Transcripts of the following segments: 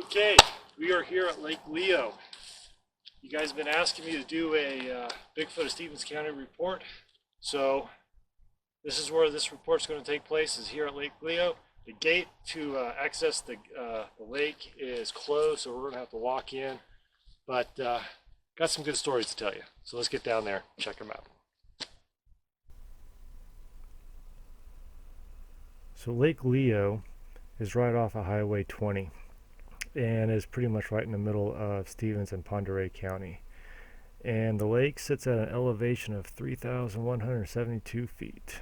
Okay, we are here at Lake Leo. You guys have been asking me to do a Bigfoot of Stevens County report. So this is where this report's going to take place, is here at Lake Leo. The gate to access the lake is closed, so we're going to have to walk in. But got some good stories to tell you. So let's get down there and check them out. So Lake Leo is right off of Highway 20 and is pretty much right in the middle of Stevens and Pend Oreille County. And the lake sits at an elevation of 3,172 feet.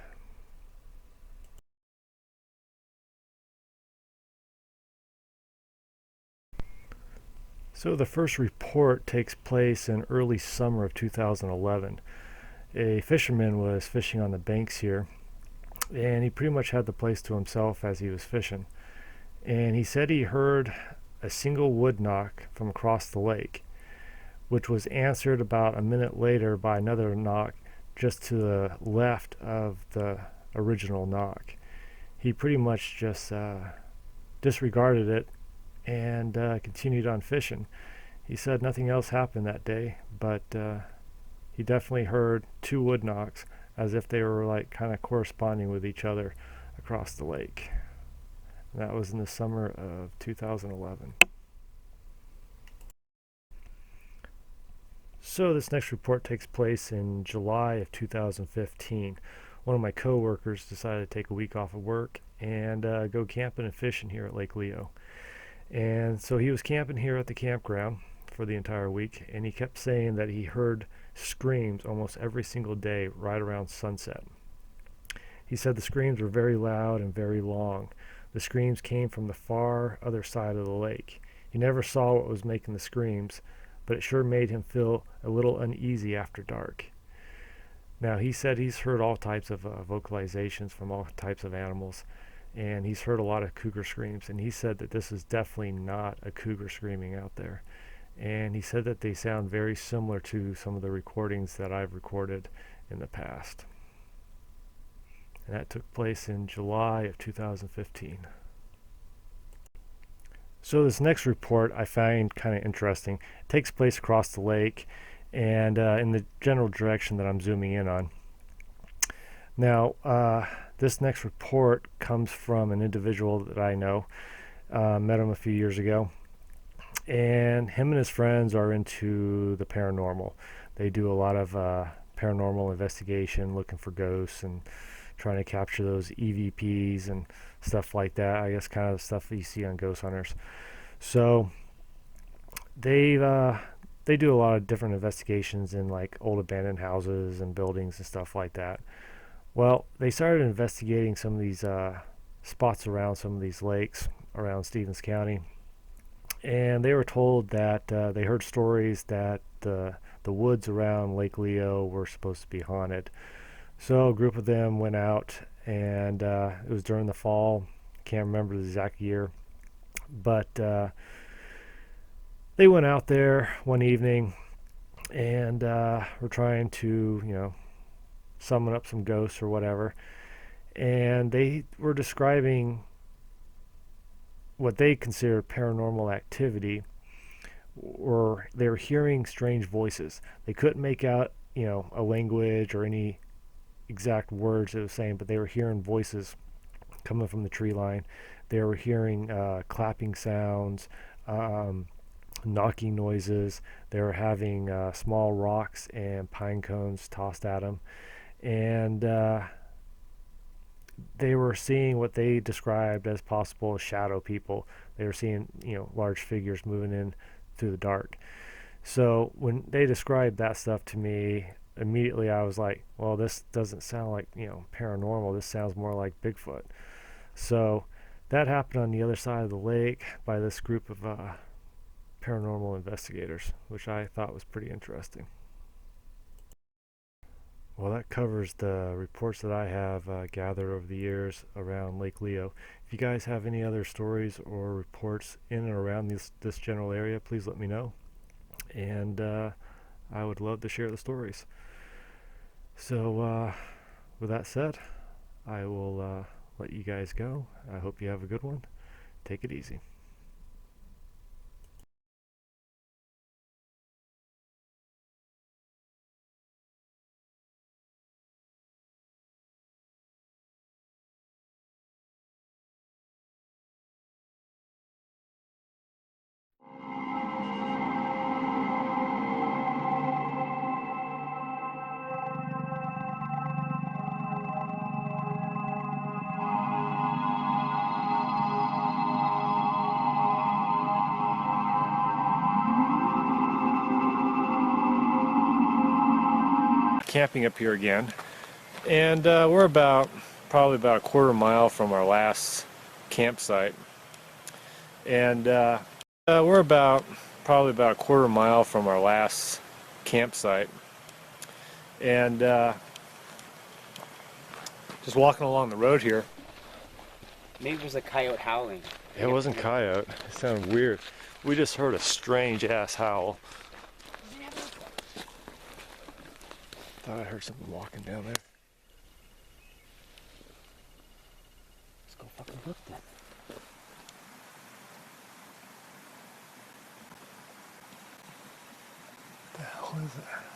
So the first report takes place in early summer of 2011. A fisherman was fishing on the banks here, and he pretty much had the place to himself as he was fishing. And he said he heard a single wood knock from across the lake, which was answered about a minute later by another knock just to the left of the original knock. He pretty much just disregarded it and continued on fishing. He said nothing else happened that day, but he definitely heard two wood knocks as if they were like kind of corresponding with each other across the lake. And that was in the summer of 2011. So this next report takes place in July of 2015. One of my co-workers decided to take a week off of work and go camping and fishing here at Lake Leo. And so he was camping here at the campground for the entire week, and he kept saying that he heard screams almost every single day right around sunset. He said the screams were very loud and very long. The screams came from the far other side of the lake. He never saw what was making the screams, but it sure made him feel a little uneasy after dark. Now, he said he's heard all types of vocalizations from all types of animals, and he's heard a lot of cougar screams, and he said that this is definitely not a cougar screaming out there. And he said that they sound very similar to some of the recordings that I've recorded in the past. And that took place in July of 2015. So this next report I find kind of interesting. It takes place across the lake and in the general direction that I'm zooming in on. Now, this next report comes from an individual that I know. Met him a few years ago. And him and his friends are into the paranormal. They do a lot of paranormal investigation, looking for ghosts and trying to capture those EVPs and stuff like that. I guess kind of the stuff that you see on ghost hunters. So they do a lot of different investigations in like old abandoned houses and buildings and stuff like that. Well, they started investigating some of these spots around some of these lakes around Stevens County, and they were told that they heard stories that the woods around Lake Leo were supposed to be haunted. So a group of them went out, and it was during the fall. Can't remember the exact year, but they went out there one evening and were trying to, summon up some ghosts or whatever. And they were describing what they considered paranormal activity, or they were hearing strange voices. They couldn't make out, a language or any exact words it was saying, but they were hearing voices coming from the tree line. They were hearing clapping sounds, knocking noises. They were having small rocks and pine cones tossed at them, and they were seeing what they described as possible shadow people. They were seeing, large figures moving in through the dark. So when they described that stuff to me, immediately I was like, well, this doesn't sound like, paranormal. This sounds more like Bigfoot. So that happened on the other side of the lake by this group of paranormal investigators, which I thought was pretty interesting. Well, that covers the reports that I have gathered over the years around Lake Leo. If you guys have any other stories or reports in and around this general area, please let me know. And I would love to share the stories. So with that said, I will let you guys go. I hope you have a good one. Take it easy. camping up here again, and we're probably about a quarter mile from our last campsite, and we're probably about a quarter mile from our last campsite, and just walking along the road here. Maybe it was a coyote howling. It wasn't coyote. It sounded weird. We just heard a strange ass howl. Thought I heard something walking down there. Let's go fucking look then. What the hell is that?